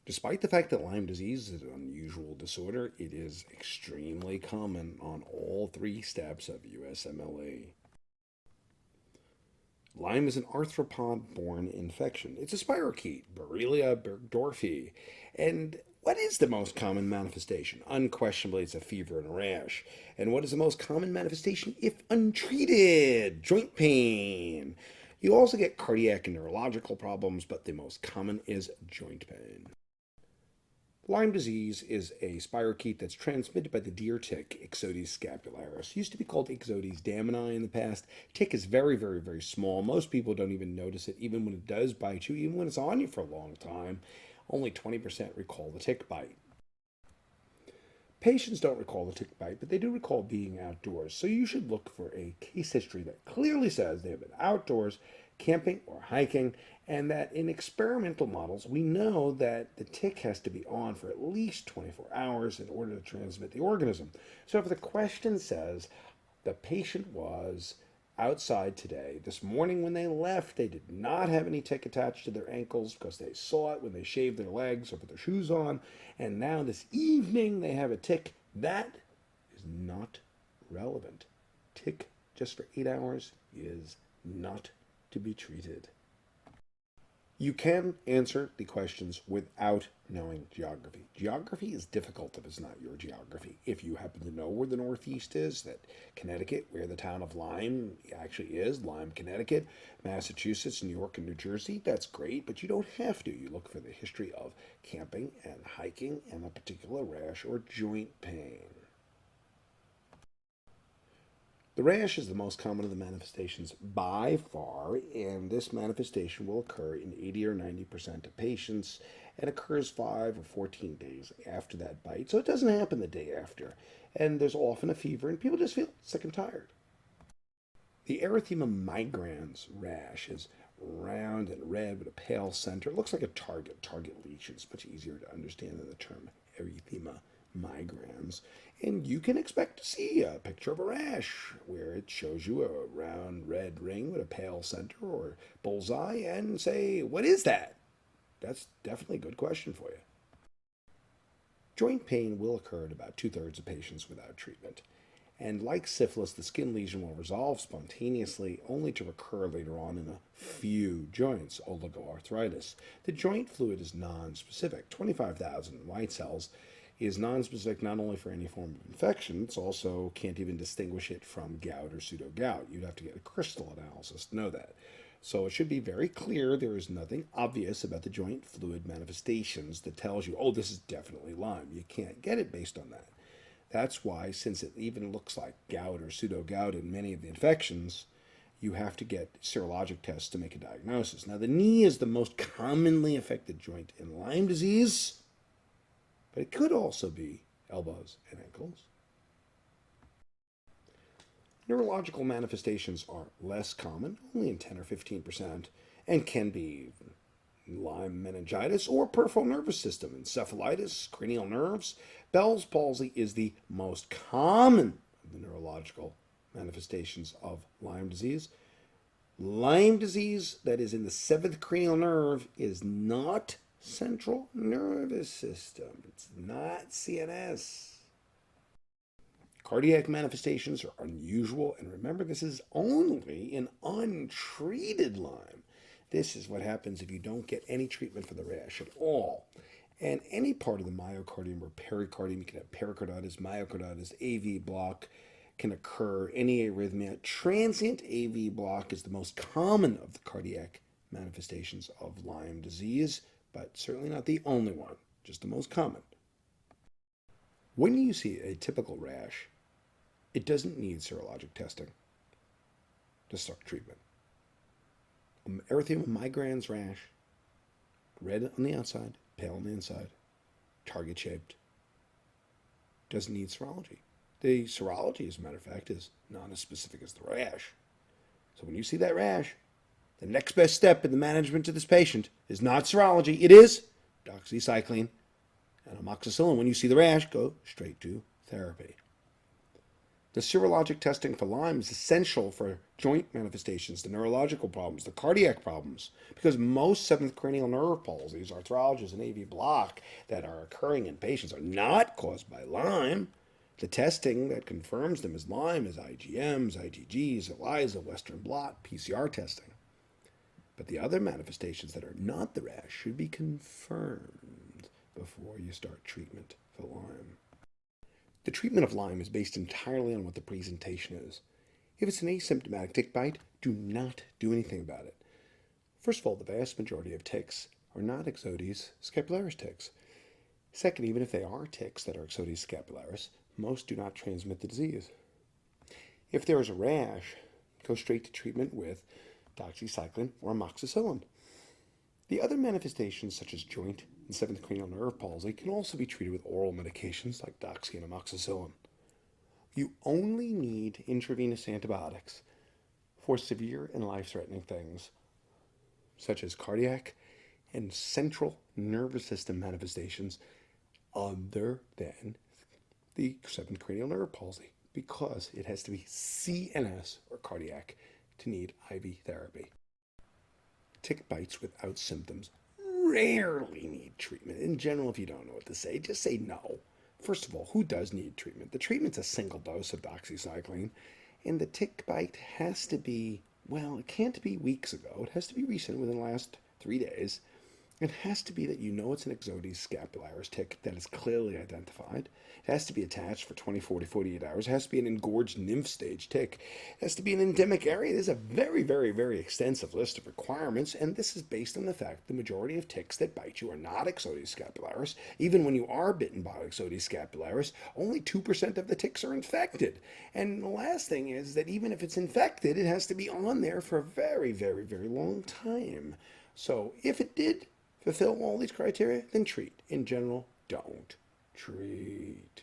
Despite the fact that Lyme disease is an unusual disorder, it is extremely common on all three steps of USMLE. Lyme is an arthropod-borne infection. It's a spirochete, Borrelia burgdorferi. And what is the most common manifestation? Unquestionably, it's a fever and a rash. And what is the most common manifestation if untreated? Joint pain. You also get cardiac and neurological problems, but the most common is joint pain. Lyme disease is a spirochete that's transmitted by the deer tick, Ixodes scapularis. It used to be called Ixodes damini in the past. Tick is very, very, very small. Most people don't even notice it, even when it does bite you, even when it's on you for a long time. Only 20% recall the tick bite. Patients don't recall the tick bite, but they do recall being outdoors. So you should look for a case history that clearly says they have been outdoors, camping or hiking, and that in experimental models, we know that the tick has to be on for at least 24 hours in order to transmit the organism. So if the question says the patient was outside today, this morning when they left, they did not have any tick attached to their ankles because they saw it when they shaved their legs or put their shoes on, and now this evening they have a tick, that is not relevant. Tick just for 8 hours is not to be treated. You can answer the questions without knowing geography. Geography is difficult if it's not your geography. If you happen to know where the Northeast is, that Connecticut, where the town of Lyme actually is, Lyme, Connecticut, Massachusetts, New York, and New Jersey, that's great, but you don't have to. You look for the history of camping and hiking and a particular rash or joint pain. The rash is the most common of the manifestations by far, and this manifestation will occur in 80 or 90% of patients and occurs 5 or 14 days after that bite. So it doesn't happen the day after. And there's often a fever, and people just feel sick and tired. The erythema migrans rash is round and red with a pale center. It looks like a target lesion. It's much easier to understand than the term erythema migrans, and you can expect to see a picture of a rash where it shows you a round red ring with a pale center or bullseye and say, what is that? That's definitely a good question for you. Joint pain will occur in about 2/3 of patients without treatment. And like syphilis, the skin lesion will resolve spontaneously, only to recur later on in a few joints, oligoarthritis. The joint fluid is nonspecific. 25,000 white cells is nonspecific not only for any form of infection, it's also can't even distinguish it from gout or pseudo-gout. You'd have to get a crystal analysis to know that. So it should be very clear there is nothing obvious about the joint fluid manifestations that tells you, oh, this is definitely Lyme. You can't get it based on that. That's why, since it even looks like gout or pseudo-gout in many of the infections, you have to get serologic tests to make a diagnosis. Now, the knee is the most commonly affected joint in Lyme disease, but it could also be elbows and ankles. Neurological manifestations are less common, only in 10 or 15%, and can be Lyme meningitis or peripheral nervous system, encephalitis, cranial nerves. Bell's palsy is the most common of the neurological manifestations of Lyme disease. Lyme disease that is in the 7th cranial nerve is not central nervous system. It's not CNS. Cardiac manifestations are unusual, and remember, this is only in untreated Lyme. This is what happens if you don't get any treatment for the rash at all. And any part of the myocardium or pericardium, you can have pericarditis, myocarditis, AV block can occur, any arrhythmia. Transient AV block is the most common of the cardiac manifestations of Lyme disease, but certainly not the only one, just the most common. When you see a typical rash, it doesn't need serologic testing to start treatment. Erythema migrans rash, red on the outside, pale on the inside, target shaped, doesn't need serology. The serology, as a matter of fact, is not as specific as the rash. So when you see that rash, the next best step in the management of this patient is not serology. It is doxycycline and amoxicillin. When you see the rash, go straight to therapy. The serologic testing for Lyme is essential for joint manifestations, the neurological problems, the cardiac problems, because most seventh cranial nerve palsies, arthralgias, and AV block that are occurring in patients are not caused by Lyme. The testing that confirms them as Lyme is IgMs, IgGs, ELISA, Western blot, PCR testing. But the other manifestations that are not the rash should be confirmed before you start treatment for Lyme. The treatment of Lyme is based entirely on what the presentation is. If it's an asymptomatic tick bite, do not do anything about it. First of all, the vast majority of ticks are not Ixodes scapularis ticks. Second, even if they are ticks that are Ixodes scapularis, most do not transmit the disease. If there is a rash, go straight to treatment with doxycycline or amoxicillin. The other manifestations, such as joint and seventh cranial nerve palsy, can also be treated with oral medications like doxy and amoxicillin. You only need intravenous antibiotics for severe and life-threatening things, such as cardiac and central nervous system manifestations other than the seventh cranial nerve palsy, because it has to be CNS or cardiac to need IV therapy. Tick bites without symptoms rarely need treatment. In general, if you don't know what to say, just say no. First of all, who does need treatment? The treatment's a single dose of doxycycline, and the tick bite has to be, well, it can't be weeks ago. It has to be recent, within the last 3 days. It has to be that you know it's an Ixodes scapularis tick that is clearly identified. It has to be attached for 24 to 48 hours. It has to be an engorged nymph stage tick. It has to be an endemic area. There's a very, very, very extensive list of requirements, and this is based on the fact the majority of ticks that bite you are not Ixodes scapularis. Even when you are bitten by Ixodes scapularis, only 2% of the ticks are infected. And the last thing is that even if it's infected, it has to be on there for a very, very, very long time. So if it did fulfill all these criteria, then treat. In general, don't treat.